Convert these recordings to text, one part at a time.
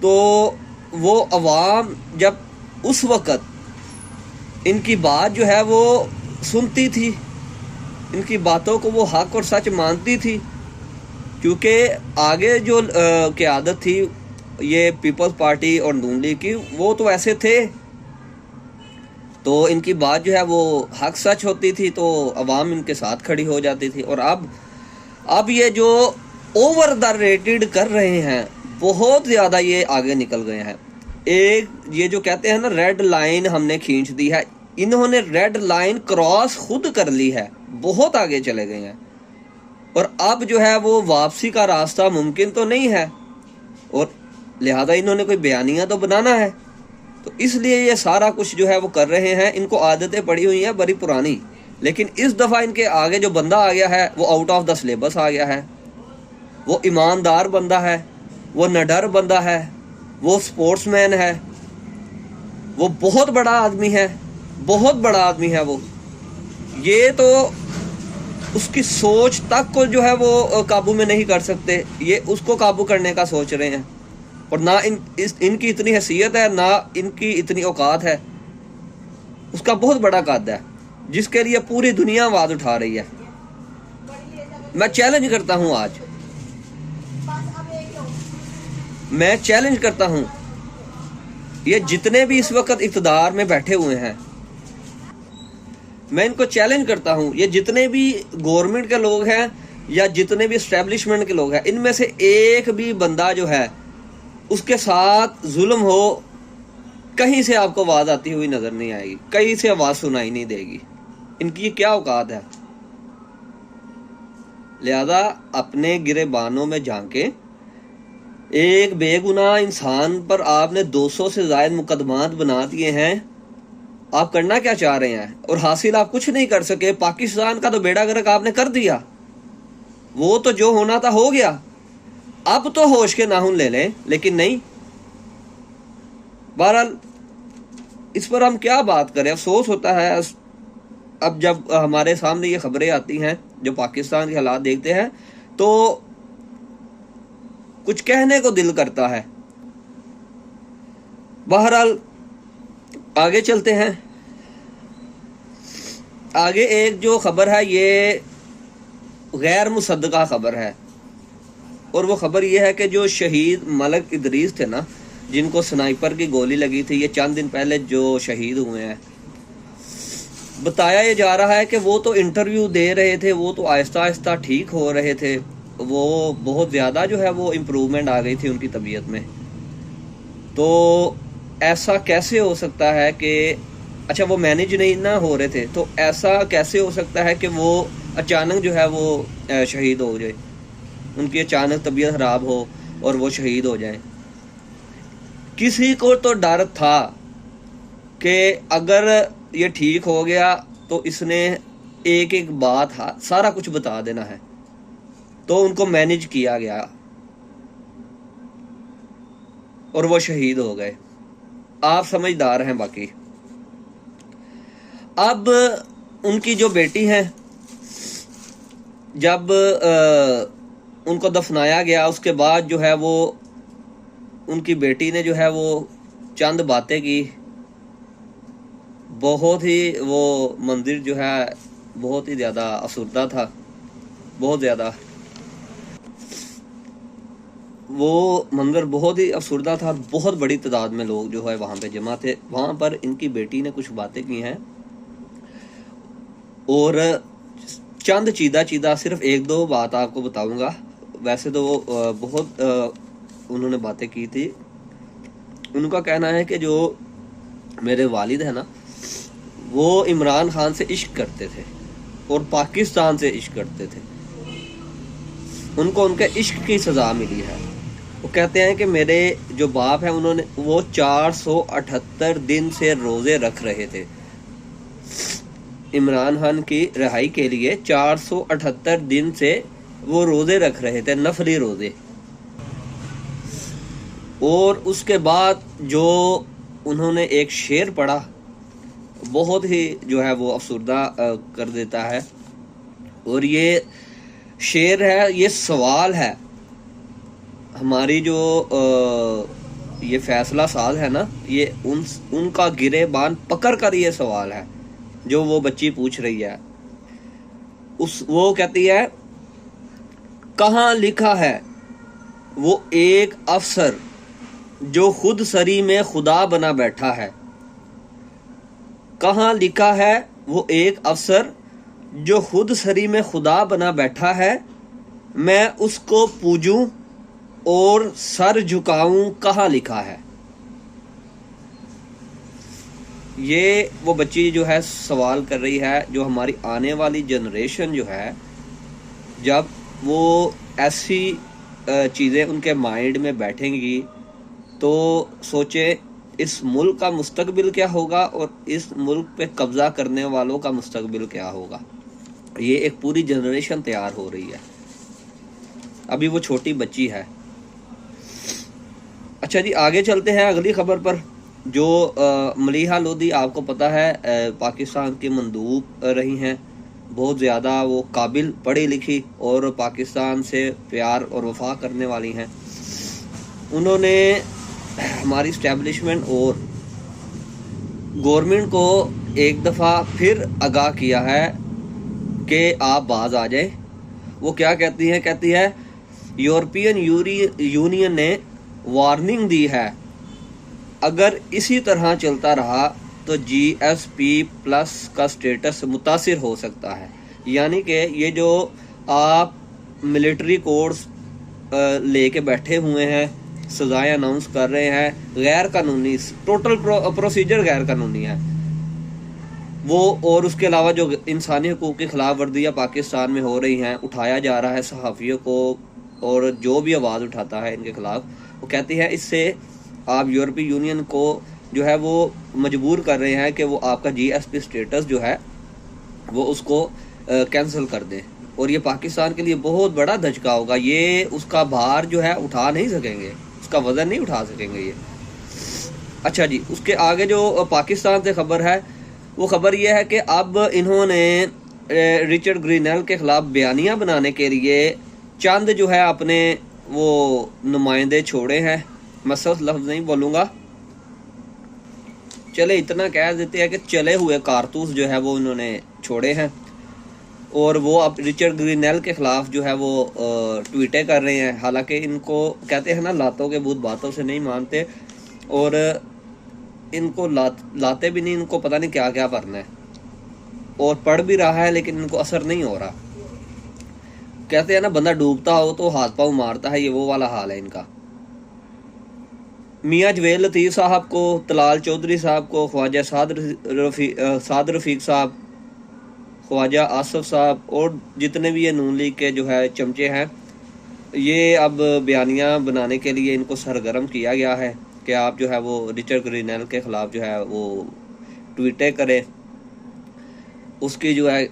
تو وہ عوام جب اس وقت ان کی بات جو ہے وہ سنتی تھی، ان کی باتوں کو وہ حق اور سچ مانتی تھی، کیونکہ آگے جو قیادت تھی یہ پیپلز پارٹی اور نون لیگ کی، وہ تو ایسے تھے، تو ان کی بات جو ہے وہ حق سچ ہوتی تھی، تو عوام ان کے ساتھ کھڑی ہو جاتی تھی۔ اور اب یہ جو اوور دا ریٹڈ کر رہے ہیں، بہت زیادہ یہ آگے نکل گئے ہیں۔ ایک یہ جو کہتے ہیں نا ریڈ لائن ہم نے کھینچ دی ہے، انہوں نے ریڈ لائن کراس خود کر لی ہے، بہت آگے چلے گئے ہیں، اور اب جو ہے وہ واپسی کا راستہ ممکن تو نہیں ہے، اور لہذا انہوں نے کوئی بیانیہ تو بنانا ہے، تو اس لیے یہ سارا کچھ جو ہے وہ کر رہے ہیں۔ ان کو عادتیں پڑی ہوئی ہیں بڑی پرانی، لیکن اس دفعہ ان کے آگے جو بندہ آ گیا ہے وہ آؤٹ آف دا سلیبس آ گیا ہے، وہ ایماندار بندہ ہے، وہ نڈر بندہ ہے، وہ سپورٹس مین ہے، وہ بہت بڑا آدمی ہے، بہت بڑا آدمی ہے وہ۔ یہ تو اس کی سوچ تک کو جو ہے وہ قابو میں نہیں کر سکتے، یہ اس کو قابو کرنے کا سوچ رہے ہیں، اور نہ ان کی اتنی حیثیت ہے، نہ ان کی اتنی اوقات ہے۔ اس کا بہت بڑا قد ہے جس کے لیے پوری دنیا آواز اٹھا رہی ہے۔ میں چیلنج کرتا ہوں، آج میں چیلنج کرتا ہوں، یہ جتنے بھی اس وقت اقتدار میں بیٹھے ہوئے ہیں، میں ان کو چیلنج کرتا ہوں، یہ جتنے بھی گورنمنٹ کے لوگ ہیں یا جتنے بھی اسٹیبلشمنٹ کے لوگ ہیں، ان میں سے ایک بھی بندہ جو ہے اس کے ساتھ ظلم ہو، کہیں سے آپ کو آواز آتی ہوئی نظر نہیں آئے گی، کہیں سے آواز سنائی نہیں دے گی۔ ان کی کیا اوقات ہے؟ لہذا اپنے گریبانوں میں جھانکیں۔ ایک بے گناہ انسان پر آپ نے 200 سے زائد مقدمات بنا دیے ہیں، آپ کرنا کیا چاہ رہے ہیں؟ اور حاصل آپ کچھ نہیں کر سکے۔ پاکستان کا تو بیڑا غرق آپ نے کر دیا، وہ تو جو ہونا تھا ہو گیا، اب تو ہوش کے ناخن لے لیں، لیکن نہیں۔ بہرحال اس پر ہم کیا بات کریں، افسوس ہوتا ہے اب جب ہمارے سامنے یہ خبریں آتی ہیں، جو پاکستان کے حالات دیکھتے ہیں، تو کچھ کہنے کو دل کرتا ہے۔ بہرحال آگے چلتے ہیں۔ آگے ایک جو خبر ہے یہ غیر مصدقہ خبر ہے، اور وہ خبر یہ ہے کہ جو شہید ملک ادریس تھے نا، جن کو سنائپر کی گولی لگی تھی، یہ چند دن پہلے جو شہید ہوئے ہیں، بتایا یہ جا رہا ہے کہ وہ تو انٹرویو دے رہے تھے، وہ تو آہستہ آہستہ ٹھیک ہو رہے تھے، وہ بہت زیادہ جو ہے وہ امپروومنٹ آ گئی تھی ان کی طبیعت میں۔ تو ایسا کیسے ہو سکتا ہے کہ اچھا وہ مینیج نہیں نہ ہو رہے تھے، تو ایسا کیسے ہو سکتا ہے کہ وہ اچانک جو ہے وہ شہید ہو جائے، ان کی اچانک طبیعت خراب ہو اور وہ شہید ہو جائیں؟ کسی کو تو ڈر تھا کہ اگر یہ ٹھیک ہو گیا تو اس نے ایک ایک بات سارا کچھ بتا دینا ہے، تو ان کو مینیج کیا گیا اور وہ شہید ہو گئے۔ آپ سمجھدار ہیں باقی۔ اب ان کی جو بیٹی ہے، جب ان کو دفنایا گیا، اس کے بعد جو ہے وہ ان کی بیٹی نے جو ہے وہ چند باتیں کی، بہت ہی وہ منظر جو ہے بہت ہی زیادہ افسردہ تھا، بہت زیادہ وہ منظر بہت ہی افسردہ تھا۔ بہت بڑی تعداد میں لوگ جو ہے وہاں پہ جمع تھے، وہاں پر ان کی بیٹی نے کچھ باتیں کی ہیں، اور چند چیدہ صرف ایک دو بات آپ کو بتاؤں گا، ویسے تو وہ بہت انہوں نے باتیں کی تھی۔ ان کا کہنا ہے کہ جو میرے والد ہیں نا، وہ عمران خان سے عشق کرتے تھے اور پاکستان سے عشق کرتے تھے، ان کو ان کے عشق کی سزا ملی ہے۔ وہ کہتے ہیں کہ میرے جو باپ ہیں، انہوں نے وہ 478 دن سے روزے رکھ رہے تھے، عمران خان کی رہائی کے لیے 478 دن سے وہ روزے رکھ رہے تھے، نفلی روزے۔ اور اس کے بعد جو انہوں نے ایک شعر پڑھا، بہت ہی جو ہے وہ افسردہ کر دیتا ہے، اور یہ شعر ہے، یہ سوال ہے ہماری جو یہ فیصلہ ساز ہے نا، یہ ان کا گریبان پکڑ کر یہ سوال ہے جو وہ بچی پوچھ رہی ہے۔ وہ کہتی ہے کہاں لکھا ہے وہ ایک افسر جو خود سری میں خدا بنا بیٹھا ہے؟ کہاں لکھا ہے وہ ایک افسر جو خود سری میں خدا بنا بیٹھا ہے؟ میں اس کو پوجوں اور سر جھکاؤں، کہاں لکھا ہے؟ یہ وہ بچی جو ہے سوال کر رہی ہے، جو ہماری آنے والی جنریشن جو ہے، جب وہ ایسی چیزیں ان کے مائنڈ میں بیٹھیں گی تو سوچے اس ملک کا مستقبل کیا ہوگا اور اس ملک پہ قبضہ کرنے والوں کا مستقبل کیا ہوگا۔ یہ ایک پوری جنریشن تیار ہو رہی ہے، ابھی وہ چھوٹی بچی ہے۔ اچھا جی، آگے چلتے ہیں اگلی خبر پر۔ جو ملیحہ لودھی آپ کو پتہ ہے پاکستان کی مندوب رہی ہیں، بہت زیادہ وہ قابل، پڑھی لکھی اور پاکستان سے پیار اور وفا کرنے والی ہیں۔ انہوں نے ہماری اسٹیبلشمنٹ اور گورنمنٹ کو ایک دفعہ پھر آگاہ کیا ہے کہ آپ باز آ جائیں۔ وہ کیا کہتی ہیں؟ کہتی ہے یورپین یونین نے وارننگ دی ہے، اگر اسی طرح چلتا رہا تو جی ایس پی پلس کا سٹیٹس متاثر ہو سکتا ہے۔ یعنی کہ یہ جو آپ ملٹری کوڈز لے کے بیٹھے ہوئے ہیں، سزائیں اناؤنس کر رہے ہیں، غیر قانونی، ٹوٹل پروسیجر غیر قانونی ہے وہ، اور اس کے علاوہ جو انسانی حقوق کی خلاف ورزیاں پاکستان میں ہو رہی ہیں، اٹھایا جا رہا ہے صحافیوں کو اور جو بھی آواز اٹھاتا ہے ان کے خلاف، وہ کہتی ہے اس سے آپ یورپی یونین کو جو ہے وہ مجبور کر رہے ہیں کہ وہ آپ کا جی ایس پی سٹیٹس جو ہے وہ اس کو کینسل کر دیں، اور یہ پاکستان کے لیے بہت بڑا دھچکا ہوگا۔ یہ اس کا بھار جو ہے اٹھا نہیں سکیں گے، اس کا وزن نہیں اٹھا سکیں گے یہ۔ اچھا جی، اس کے آگے جو پاکستان سے خبر ہے، وہ خبر یہ ہے کہ اب انہوں نے رچرڈ گرینل کے خلاف بیانیہ بنانے کے لیے چند جو ہے اپنے وہ نمائندے چھوڑے ہیں۔ میں سخت لفظ نہیں بولوں گا، چلے اتنا کہہ دیتے ہیں کہ چلے ہوئے کارتوس جو ہے وہ انہوں نے چھوڑے ہیں، اور وہ اب رچرڈ گرینل کے خلاف جو ہے وہ ٹویٹیں کر رہے ہیں۔ حالانکہ ان کو کہتے ہیں نا، لاتوں کے بھوت باتوں سے نہیں مانتے، اور ان کو لاتے بھی نہیں، ان کو پتہ نہیں کیا کیا پڑھنا ہے، اور پڑھ بھی رہا ہے لیکن ان کو اثر نہیں ہو رہا۔ کہتے ہیں نا، بندہ ڈوبتا ہو تو ہاتھ پاؤں مارتا ہے، یہ وہ والا حال ہے ان کا۔ میاں جویل لطیف صاحب کو، طلال چودھری صاحب کو، خواجہ سعد رفیق صاحب، خواجہ آصف صاحب اور جتنے بھی یہ نون لیگ کے جو ہے چمچے ہیں، یہ اب بیانیہ بنانے کے لیے ان کو سرگرم کیا گیا ہے کہ آپ جو ہے وہ رچرڈ گرینل کے خلاف جو ہے وہ ٹویٹیں کریں، اس کی جو ہے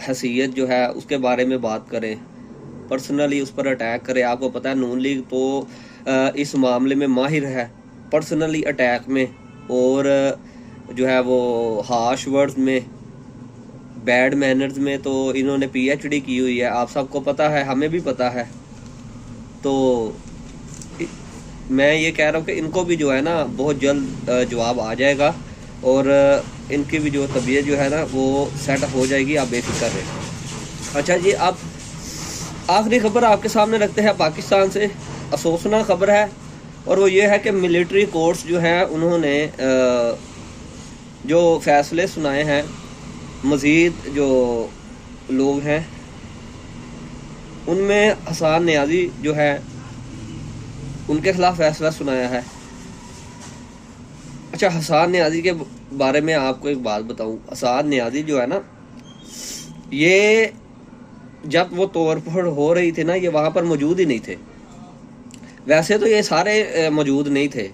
حیثیت جو ہے اس کے بارے میں بات کریں، پرسنلی اس پر اٹیک کریں۔ آپ کو پتہ ہے نون لیگ تو اس معاملے میں ماہر ہے، پرسنلی اٹیک میں، اور جو ہے وہ ہارش ورڈز میں، بیڈ مینرز میں تو انہوں نے پی ایچ ڈی کی ہوئی ہے، آپ سب کو پتہ ہے، ہمیں بھی پتہ ہے۔ تو میں یہ کہہ رہا ہوں کہ ان کو بھی جو ہے نا بہت جلد جواب آ جائے گا، اور ان کی بھی جو طبیعت جو ہے نا وہ سیٹ ہو جائے گی، آپ بے فکر رہیں۔ اچھا جی، اب آخری خبر آپ کے سامنے رکھتے ہیں پاکستان سے، افسوسناک خبر ہے، اور وہ یہ ہے کہ ملٹری کورٹس جو ہیں انہوں نے جو فیصلے سنائے ہیں، مزید جو لوگ ہیں ان میں حسان نیازی جو ہے ان کے خلاف فیصلہ سنایا ہے۔ اچھا، حسان نیازی کے بارے میں آپ کو ایک بات بتاؤں۔ حسان نیازی جو ہے نا، یہ جب وہ توڑ پھوڑ ہو رہی تھی نا، یہ وہاں پر موجود ہی نہیں تھے۔ ویسے تو یہ سارے موجود نہیں تھے،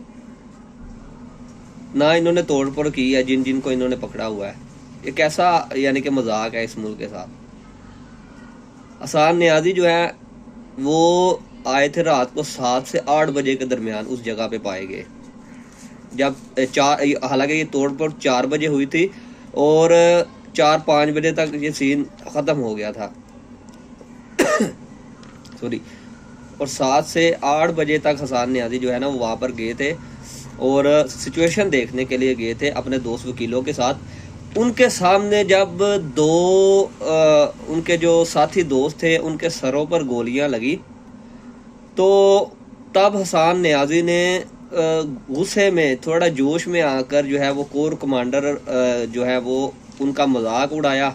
نہ انہوں نے توڑ پھوڑ کی ہے جن کو انہوں نے پکڑا ہوا ہے۔ یہ کیسا یعنی کہ مذاق ہے اس ملک کے ساتھ۔ حسان نیازی جو ہے وہ آئے تھے رات کو 7 سے 8 بجے کے درمیان اس جگہ پہ پائے گئے، جب حالانکہ یہ توڑ پھوڑ 4 بجے ہوئی تھی، اور 4-5 بجے تک یہ سین ختم ہو گیا تھا۔ سوری، اور 7 سے 8 بجے تک حسان نیازی جو ہے نا وہ وہاں پر گئے تھے اور سچویشن دیکھنے کے لیے گئے تھے اپنے دوست وکیلوں کے ساتھ. ان کے سامنے جب ان کے جو ساتھی دوست تھے ان کے سروں پر گولیاں لگی تو تب حسان نیازی نے غصے میں تھوڑا جوش میں آ کر جو ہے وہ کور کمانڈر جو ہے وہ ان کا مذاق اڑایا,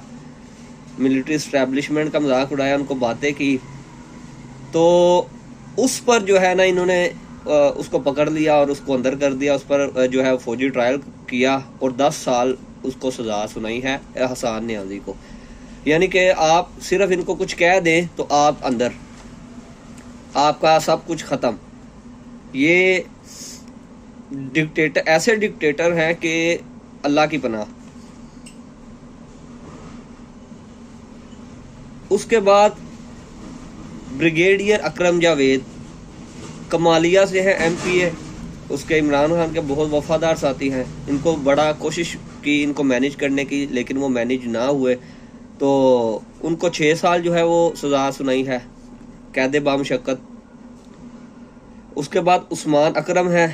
ملٹری اسٹیبلشمنٹ کا مذاق اڑایا, ان کو باتیں کی. تو اس پر جو ہے نا انہوں نے اس کو پکڑ لیا اور اس کو اندر کر دیا. اس پر جو ہے فوجی ٹرائل کیا اور 10 سال اس کو سزا سنائی ہے حسان نیازی کو. یعنی کہ آپ صرف ان کو کچھ کہہ دیں تو آپ اندر, آپ کا سب کچھ ختم. یہ ڈکٹیٹر ایسے ڈکٹیٹر ہیں کہ اللہ کی پناہ. اس کے بعد بریگیڈیئر اکرم جاوید کمالیہ سے ہیں, ایم پی اے, اس کے عمران خان کے بہت وفادار ساتھی ہیں. ان کو بڑا کوشش کی ان کو مینیج کرنے کی لیکن وہ مینیج نہ ہوئے تو ان کو 6 سال جو ہے وہ سزا سنائی ہے قید بامشقت. اس کے بعد عثمان اکرم ہے,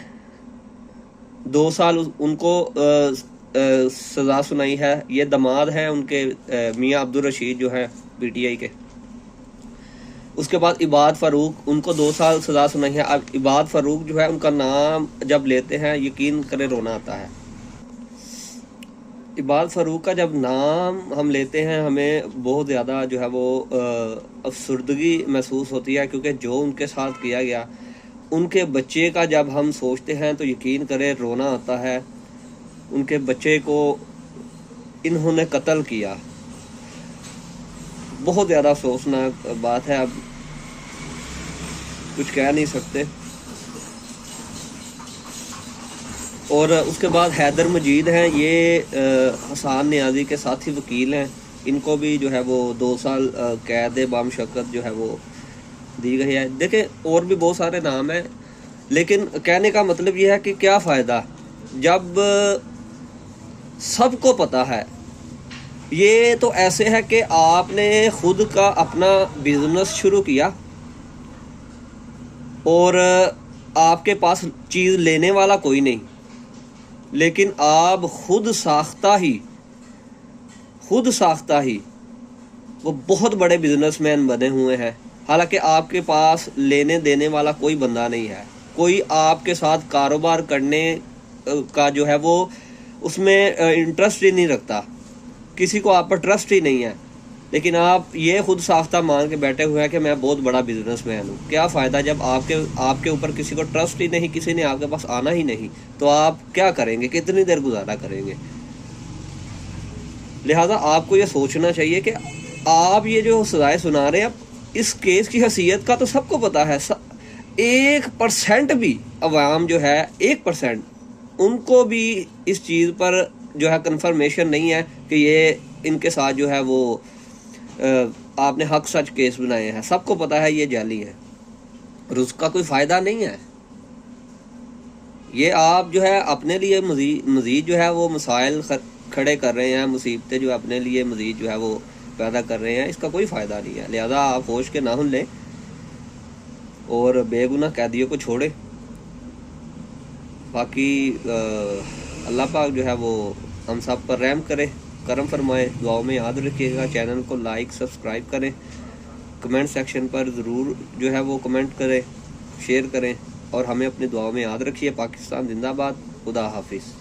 2 سال ان کو سزا سنائی ہے. یہ دماد ہیں ان کے میاں عبدالرشید جو ہے پی ٹی آئی کے. اس کے بعد عباد فاروق, ان کو 2 سال سزا سنائی ہے. اب عباد فاروق جو ہے ان کا نام جب لیتے ہیں یقین کرے رونا آتا ہے. عباد فاروق کا جب نام ہم لیتے ہیں ہمیں بہت زیادہ جو ہے وہ افسردگی محسوس ہوتی ہے, کیونکہ جو ان کے ساتھ کیا گیا, ان کے بچے کا جب ہم سوچتے ہیں تو یقین کرے رونا آتا ہے. ان کے بچے کو انہوں نے قتل کیا, بہت زیادہ افسوسناک بات ہے. اب کچھ کہہ نہیں سکتے. اور اس کے بعد حیدر مجید ہیں, یہ حسان نیازی کے ساتھی وکیل ہیں. ان کو بھی جو ہے وہ 2 سال قید بامشقت جو ہے وہ دی گئی ہے. دیکھیں اور بھی بہت سارے نام ہیں, لیکن کہنے کا مطلب یہ ہے کہ کیا فائدہ جب سب کو پتہ ہے. یہ تو ایسے ہے کہ آپ نے خود کا اپنا بزنس شروع کیا اور آپ کے پاس چیز لینے والا کوئی نہیں, لیکن آپ خود ساختہ ہی وہ بہت بڑے بزنس مین بنے ہوئے ہیں. حالانکہ آپ کے پاس لینے دینے والا کوئی بندہ نہیں ہے, کوئی آپ کے ساتھ کاروبار کرنے کا جو ہے وہ اس میں انٹرسٹ ہی نہیں رکھتا, کسی کو آپ پر ٹرسٹ ہی نہیں ہے. لیکن آپ یہ خود ساختہ مان کے بیٹھے ہوئے ہیں کہ میں بہت بڑا بزنس مین ہوں. کیا فائدہ جب آپ کے اوپر کسی کو ٹرسٹ ہی نہیں, کسی نے آپ کے پاس آنا ہی نہیں, تو آپ کیا کریں گے, کتنی دیر گزارا کریں گے. لہٰذا آپ کو یہ سوچنا چاہیے کہ آپ یہ جو سزائیں سنا رہے ہیں, اب اس کیس کی حیثیت کا تو سب کو پتا ہے. 1% بھی عوام جو ہے 1% ان کو بھی اس چیز پر جو ہے کنفرمیشن نہیں ہے کہ یہ ان کے ساتھ جو ہے وہ آپ نے حق سچ کیس بنائے ہیں. سب کو پتا ہے یہ جعلی ہے اور اس کا کوئی فائدہ نہیں ہے. یہ آپ جو ہے اپنے لیے مزید جو ہے وہ مسائل کھڑے کر رہے ہیں, مصیبتیں جو اپنے لیے مزید جو ہے وہ پیدا کر رہے ہیں. اس کا کوئی فائدہ نہیں ہے. لہذا آپ ہوش کے ناخن لیں اور بے گناہ قیدیوں کو چھوڑیں. باقی اللہ پاک جو ہے وہ ہم سب پر رحم کرے, کرم فرمائے. دعاؤں میں یاد رکھیے گا. چینل کو لائک سبسکرائب کریں, کمنٹ سیکشن پر ضرور جو ہے وہ کمنٹ کریں, شیئر کریں اور ہمیں اپنی دعاؤں میں یاد رکھیے. پاکستان زندہ باد. خدا حافظ.